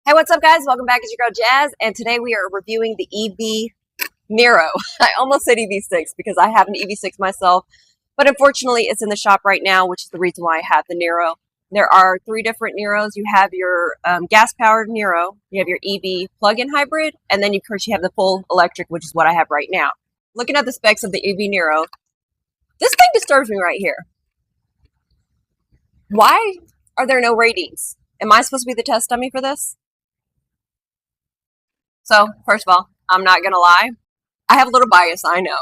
Hey, what's up, guys? Welcome back. It's your girl Jazz, and today we are reviewing the EV Niro. I almost said EV6 because I have an EV6 myself, but unfortunately it's in the shop right now, which is the reason why I have the Niro. There are three different Niros. You have your gas-powered Niro, you have your EV plug-in hybrid, and then of course you have the full electric, which is what I have right now. Looking at the specs of the EV Niro, this thing disturbs me right here. Why are there no ratings? Am I supposed to be the test dummy for this? So, first of all, I'm not going to lie. I have a little bias, I know.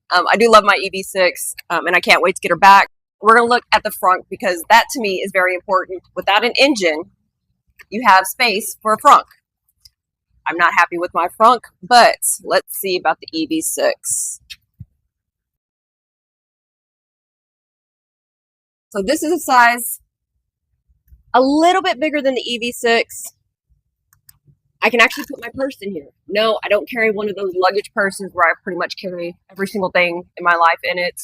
I do love my EV6, and I can't wait to get her back. We're going to look at the front because that, to me, is very important. Without an engine, you have space for a frunk. I'm not happy with my frunk, but let's see about the EV6. So this is a size a little bit bigger than the EV6. I can actually put my purse in here. No, I don't carry one of those luggage purses where I pretty much carry every single thing in my life in it.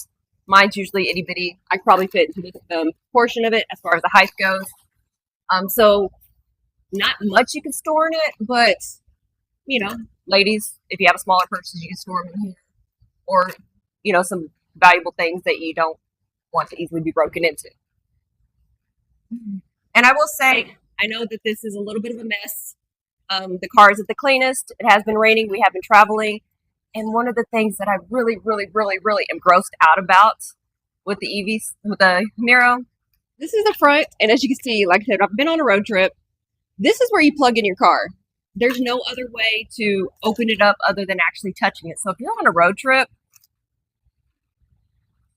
Mine's usually itty bitty. I could probably fit into this portion of it as far as the height goes. So not much you can store in it, but you know, ladies, if you have a smaller purses, you can store them in here, or you know, some valuable things that you don't want to easily be broken into. And I will say, I know that this is a little bit of a mess. The car isn't the cleanest. It has been raining. We have been traveling. And one of the things that I really am grossed out about with the EVs, with the Niro, this is the front. And as you can see, like I said, I've been on a road trip. This is where you plug in your car. There's no other way to open it up other than actually touching it. So if you're on a road trip,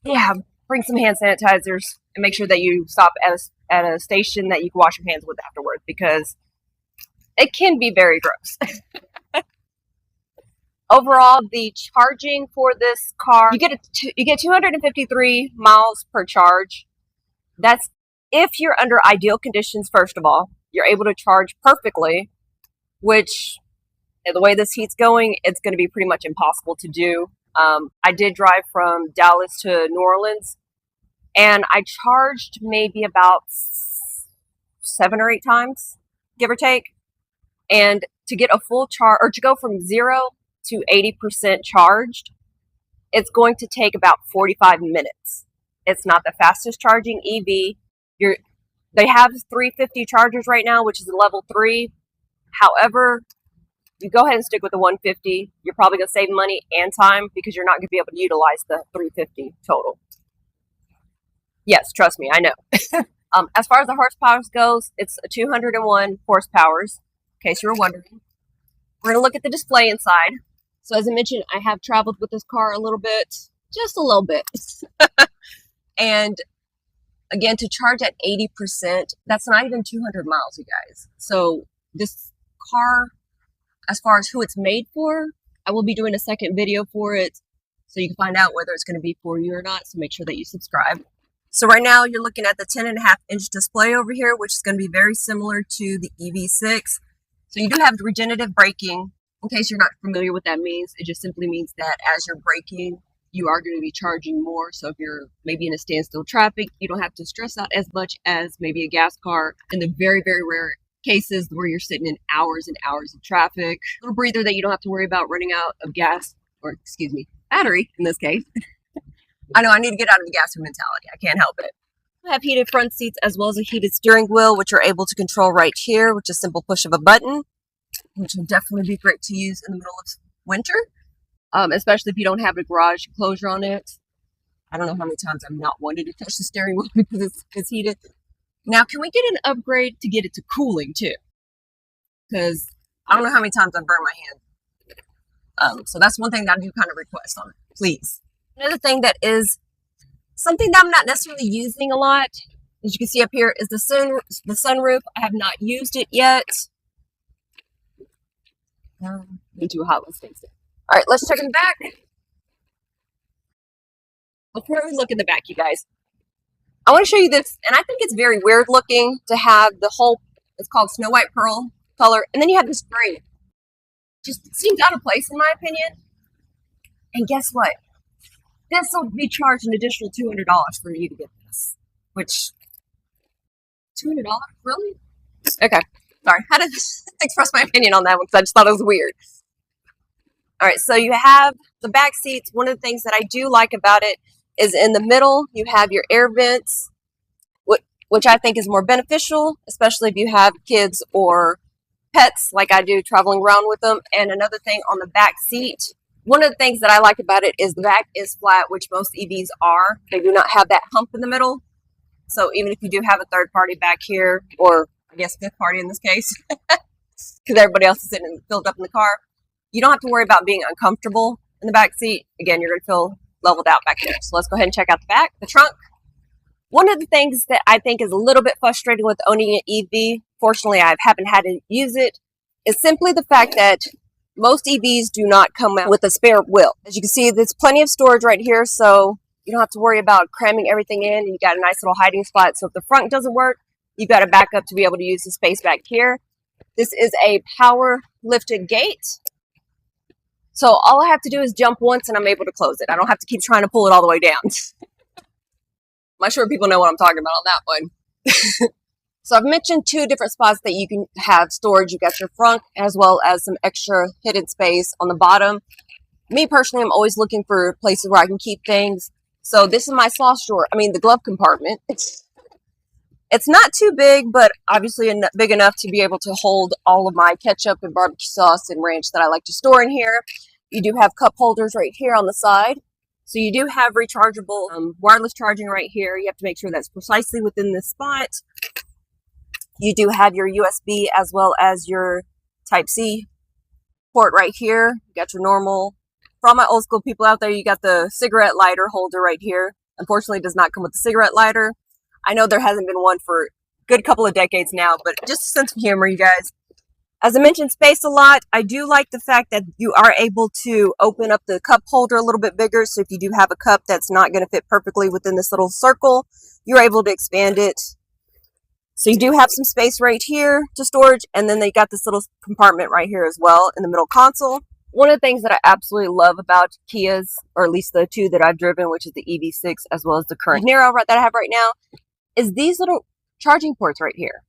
yeah, bring some hand sanitizers and make sure that you stop at a station that you can wash your hands with afterwards, because it can be very gross. Overall, the charging for this car, you get 253 miles per charge. That's if you're under ideal conditions. First of all, you're able to charge perfectly, which the way this heat's going, it's going to be pretty much impossible to do. I did drive from Dallas to New Orleans, and I charged maybe about 7 or 8 times, give or take. And to get a full charge, or to go from 0 to 80% charged, it's going to take about 45 minutes. It's not the fastest charging EV. They have 350 chargers right now, which is a level 3. However, you go ahead and stick with the 150. You're probably going to save money and time because you're not going to be able to utilize the 350 total. Yes, trust me, I know. As far as the horsepower goes, it's a 201 horsepower. In case you were wondering. We're going to look at the display inside. So as I mentioned, I have traveled with this car a little bit, just a little bit. And again, to charge at 80%, that's not even 200 miles, you guys. So this car, as far as who it's made for, I will be doing a second video for it, so you can find out whether it's going to be for you or not. So make sure that you subscribe. So right now you're looking at the 10.5-inch display over here, which is going to be very similar to the EV6. So you do have regenerative braking. In case you're not familiar what that means, it just simply means that as you're braking, you are going to be charging more. So if you're maybe in a standstill traffic, you don't have to stress out as much as maybe a gas car. In the very rare cases where you're sitting in hours and hours of traffic, a little breather that you don't have to worry about running out of gas, or excuse me, battery in this case. I know I need to get out of the gas mentality. I can't help it. I have heated front seats as well as a heated steering wheel, which you're able to control right here, which is a simple push of a button, which will definitely be great to use in the middle of winter, especially if you don't have a garage enclosure on it. I don't know how many times I've not wanted to touch the steering wheel because it's heated. Now, can we get an upgrade to get it to cooling too? Because I don't know how many times I've burned my hand. So that's one thing that I do kind of request on it, please. Another thing that is something that I'm not necessarily using a lot, as you can see up here, is the sunroof. I have not used it yet. Too hot, let's fix it. All right, let's check in the back. Before we look in the back, you guys, I want to show you this, and I think it's very weird looking to have the whole, it's called Snow White Pearl color, and then you have this green. Just seems out of place in my opinion. And guess what? This will be charged an additional $200 for you to get this, which $200, really? Okay. Sorry, I had to express my opinion on that one because I just thought it was weird. All right, so you have the back seats. One of the things that I do like about it is in the middle, you have your air vents, which I think is more beneficial, especially if you have kids or pets like I do traveling around with them. And another thing on the back seat, one of the things that I like about it is the back is flat, which most EVs are. They do not have that hump in the middle. So even if you do have a third party back here, or I guess fifth party in this case, because everybody else is sitting filled up in the car, you don't have to worry about being uncomfortable in the back seat. Again, you're going to feel leveled out back there. So let's go ahead and check out the back. The trunk. One of the things that I think is a little bit frustrating with owning an EV, fortunately I haven't had to use it, is simply the fact that most EVs do not come out with a spare wheel. As you can see, there's plenty of storage right here, so you don't have to worry about cramming everything in, and you got a nice little hiding spot. So if the front doesn't work, you've got to back up to be able to use the space back here. This is a power lifted gate. So all I have to do is jump once and I'm able to close it. I don't have to keep trying to pull it all the way down. I'm not sure people know what I'm talking about on that one. So I've mentioned two different spots that you can have storage. You got your front as well as some extra hidden space on the bottom. Me personally, I'm always looking for places where I can keep things. So this is my sauce drawer. I mean, the glove compartment. It's not too big, but obviously big enough to be able to hold all of my ketchup and barbecue sauce and ranch that I like to store in here. You do have cup holders right here on the side. So you do have rechargeable wireless charging right here. You have to make sure that's precisely within this spot. You do have your USB as well as your Type-C port right here. You got your normal. For all my old school people out there, you got the cigarette lighter holder right here. Unfortunately, it does not come with the cigarette lighter. I know there hasn't been one for a good couple of decades now, but just a sense of humor, you guys. As I mentioned, space a lot. I do like the fact that you are able to open up the cup holder a little bit bigger. So if you do have a cup that's not going to fit perfectly within this little circle, you're able to expand it. So you do have some space right here to storage. And then they got this little compartment right here as well in the middle console. One of the things that I absolutely love about Kias, or at least the two that I've driven, which is the EV6 as well as the current Niro that I have right now, is these little charging ports right here.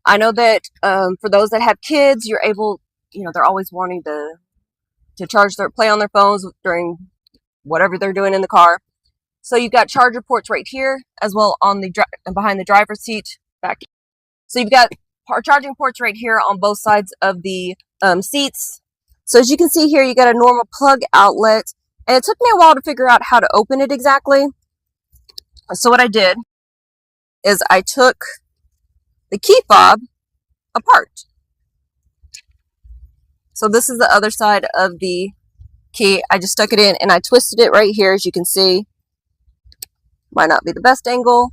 I know that for those that have kids, you're able, they're always wanting to charge play on their phones during whatever they're doing in the car. So you've got charger ports right here as well on the behind the driver's seat back. So you've got charging ports right here on both sides of the seats. So as you can see here, you got a normal plug outlet, and it took me a while to figure out how to open it exactly. So what I did is I took the key fob apart. So this is the other side of the key. I just stuck it in and I twisted it right here, as you can see. Might not be the best angle.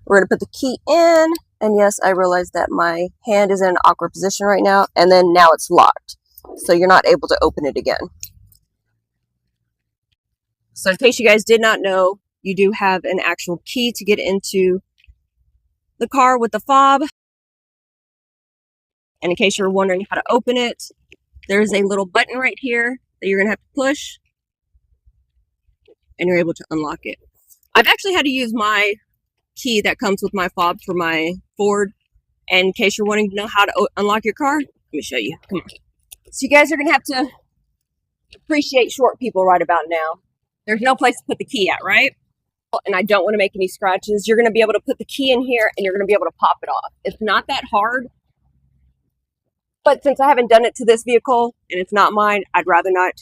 We're going to put the key in, and yes, I realize that my hand is in an awkward position right now, and then now it's locked. So you're not able to open it again. So in case you guys did not know, you do have an actual key to get into the car with the fob. And in case you're wondering how to open it, there's a little button right here that you're going to have to push, and you're able to unlock it. I've actually had to use my key that comes with my fob for my Ford. And in case you're wanting to know how to unlock your car, let me show you. Come on. So you guys are going to have to appreciate short people right about now. There's no place to put the key at, right? And I don't want to make any scratches. You're going to be able to put the key in here and you're going to be able to pop it off. It's not that hard. But since I haven't done it to this vehicle and it's not mine, I'd rather not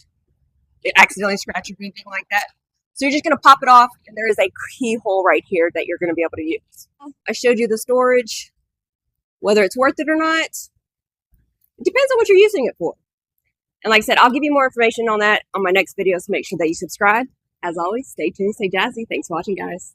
accidentally scratch or anything like that. So you're just going to pop it off, and there is a keyhole right here that you're going to be able to use. I showed you the storage. Whether it's worth it or not, it depends on what you're using it for. And like I said, I'll give you more information on that on my next video, so make sure that you subscribe. As always, stay tuned, stay jazzy. Thanks for watching, guys.